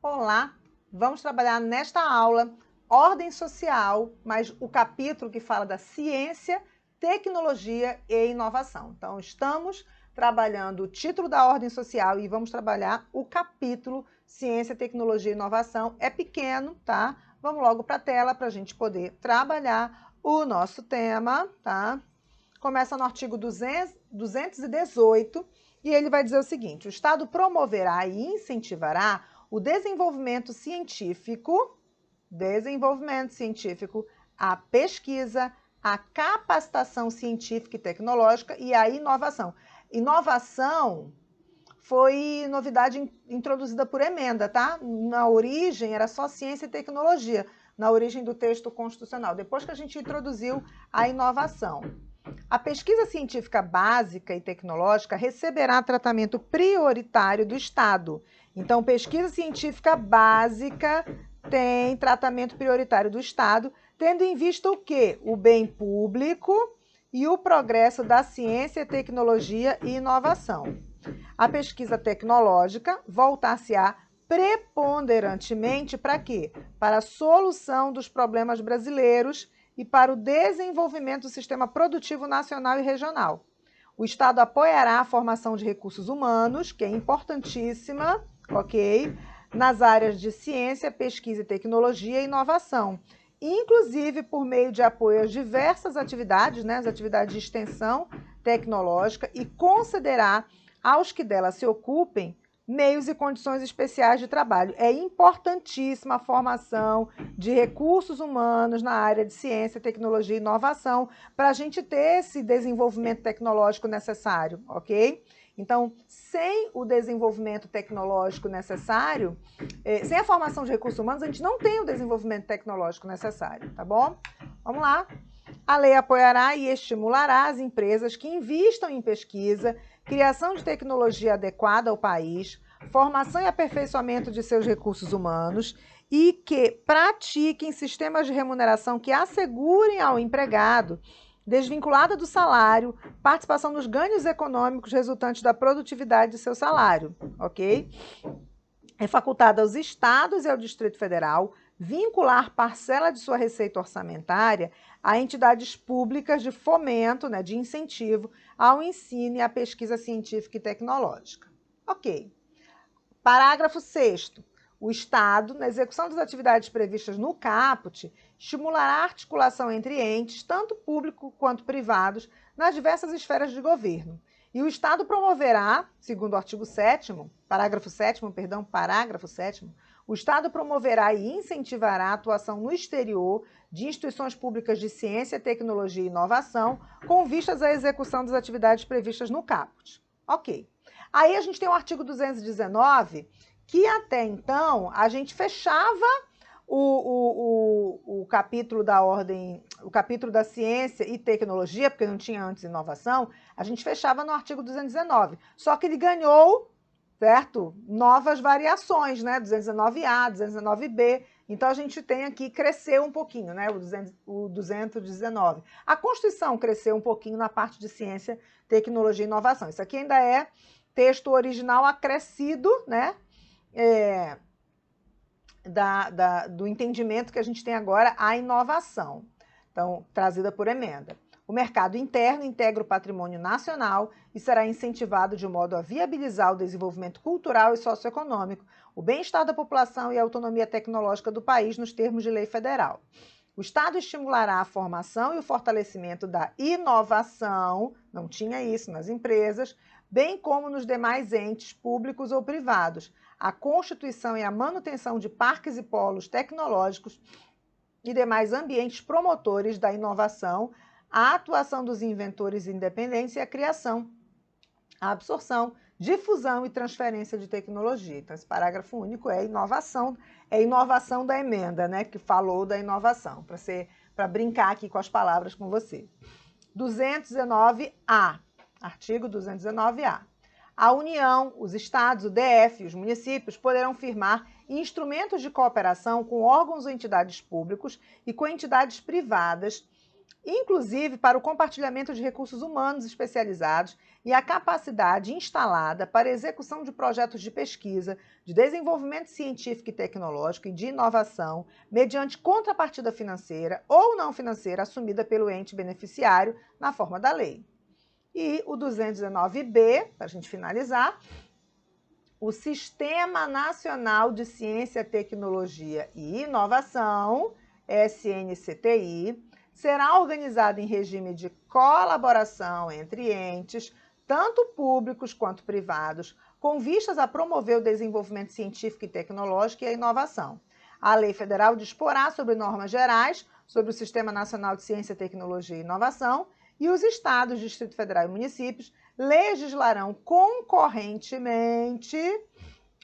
Olá, vamos trabalhar nesta aula ordem social, mas o capítulo que fala da ciência, tecnologia e inovação. Então, estamos trabalhando o título da ordem social e vamos trabalhar o capítulo ciência, tecnologia e inovação. É pequeno, tá? Vamos logo para a tela para a gente poder trabalhar o nosso tema, tá? Começa no artigo 218 e ele vai dizer o seguinte: o Estado promoverá e incentivará o desenvolvimento científico, a pesquisa, a capacitação científica e tecnológica e a inovação. Inovação foi novidade introduzida por emenda, tá? Na origem era só ciência e tecnologia, na origem do texto constitucional. Depois que a gente introduziu a inovação. A pesquisa científica básica e tecnológica receberá tratamento prioritário do Estado. Então, pesquisa científica básica tem tratamento prioritário do Estado, tendo em vista o quê? O bem público e o progresso da ciência, tecnologia e inovação. A pesquisa tecnológica voltar-se-á preponderantemente para quê? Para a solução dos problemas brasileiros e para o desenvolvimento do sistema produtivo nacional e regional. O Estado apoiará a formação de recursos humanos, que é importantíssima, ok? Nas áreas de ciência, pesquisa e tecnologia e inovação, inclusive por meio de apoio às diversas atividades, né, as atividades de extensão tecnológica, e concederá aos que dela se ocupem meios e condições especiais de trabalho. É importantíssima a formação de recursos humanos na área de ciência, tecnologia e inovação para a gente ter esse desenvolvimento tecnológico necessário, ok? Então, sem o desenvolvimento tecnológico necessário, sem a formação de recursos humanos, a gente não tem o desenvolvimento tecnológico necessário, tá bom? Vamos lá. A lei apoiará e estimulará as empresas que investam em pesquisa, criação de tecnologia adequada ao país, formação e aperfeiçoamento de seus recursos humanos e que pratiquem sistemas de remuneração que assegurem ao empregado, desvinculada do salário, participação nos ganhos econômicos resultantes da produtividade de seu salário, ok? É facultado aos estados e ao Distrito Federal vincular parcela de sua receita orçamentária a entidades públicas de fomento, né, de incentivo ao ensino e à pesquisa científica e tecnológica. Ok. Parágrafo 6º. O Estado, na execução das atividades previstas no caput, estimulará a articulação entre entes, tanto públicos quanto privados, nas diversas esferas de governo. E o Estado promoverá, segundo o artigo 7º, parágrafo 7º, o Estado promoverá e incentivará a atuação no exterior de instituições públicas de ciência, tecnologia e inovação, com vistas à execução das atividades previstas no caput. Ok. Aí a gente tem o artigo 219, que até então a gente fechava o capítulo da ordem, o capítulo da ciência e tecnologia, porque não tinha antes inovação, a gente fechava no artigo 219. Só que ele ganhou, certo? Novas variações, né? 219A, 219B. Então a gente tem aqui, cresceu um pouquinho, né? O 219. A Constituição cresceu um pouquinho na parte de ciência, tecnologia e inovação. Isso aqui ainda é texto original acrescido, né? Do entendimento que a gente tem agora, a inovação, então, trazida por emenda. O mercado interno integra o patrimônio nacional e será incentivado de modo a viabilizar o desenvolvimento cultural e socioeconômico, o bem-estar da população e a autonomia tecnológica do país nos termos de lei federal. O Estado estimulará a formação e o fortalecimento da inovação, não tinha isso nas empresas, bem como nos demais entes públicos ou privados, a constituição e a manutenção de parques e polos tecnológicos e demais ambientes promotores da inovação, a atuação dos inventores independentes e a criação, a absorção, difusão e transferência de tecnologia. Então, esse parágrafo único é inovação da emenda, né, que falou da inovação, para brincar aqui com as palavras com você. 219A. Artigo 219A. A União, os estados, o DF e os municípios poderão firmar instrumentos de cooperação com órgãos ou entidades públicos e com entidades privadas inclusive para o compartilhamento de recursos humanos especializados e a capacidade instalada para execução de projetos de pesquisa, de desenvolvimento científico e tecnológico e de inovação, mediante contrapartida financeira ou não financeira assumida pelo ente beneficiário na forma da lei. E o 219B, para a gente finalizar, o Sistema Nacional de Ciência, Tecnologia e Inovação, SNCTI, será organizado em regime de colaboração entre entes, tanto públicos quanto privados, com vistas a promover o desenvolvimento científico e tecnológico e a inovação. A lei federal disporá sobre normas gerais sobre o Sistema Nacional de Ciência, Tecnologia e Inovação e os estados, Distrito Federal e municípios legislarão concorrentemente,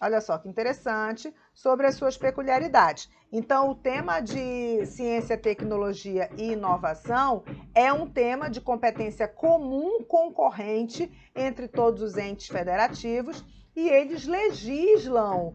olha só que interessante, sobre as suas peculiaridades. Então, o tema de ciência, tecnologia e inovação é um tema de competência comum concorrente entre todos os entes federativos e eles legislam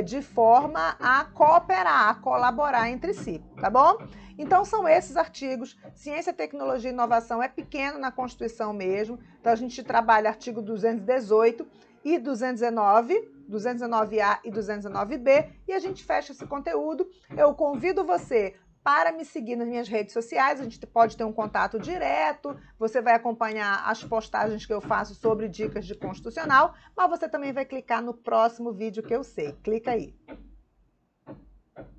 de forma a cooperar, a colaborar entre si, tá bom? Então, são esses artigos. Ciência, tecnologia e inovação é pequeno na Constituição mesmo, então a gente trabalha artigo 218 e 219, 219A e 219B, e a gente fecha esse conteúdo. Eu convido você para me seguir nas minhas redes sociais, a gente pode ter um contato direto, você vai acompanhar as postagens que eu faço sobre dicas de constitucional, mas você também vai clicar no próximo vídeo que eu sei. Clica aí.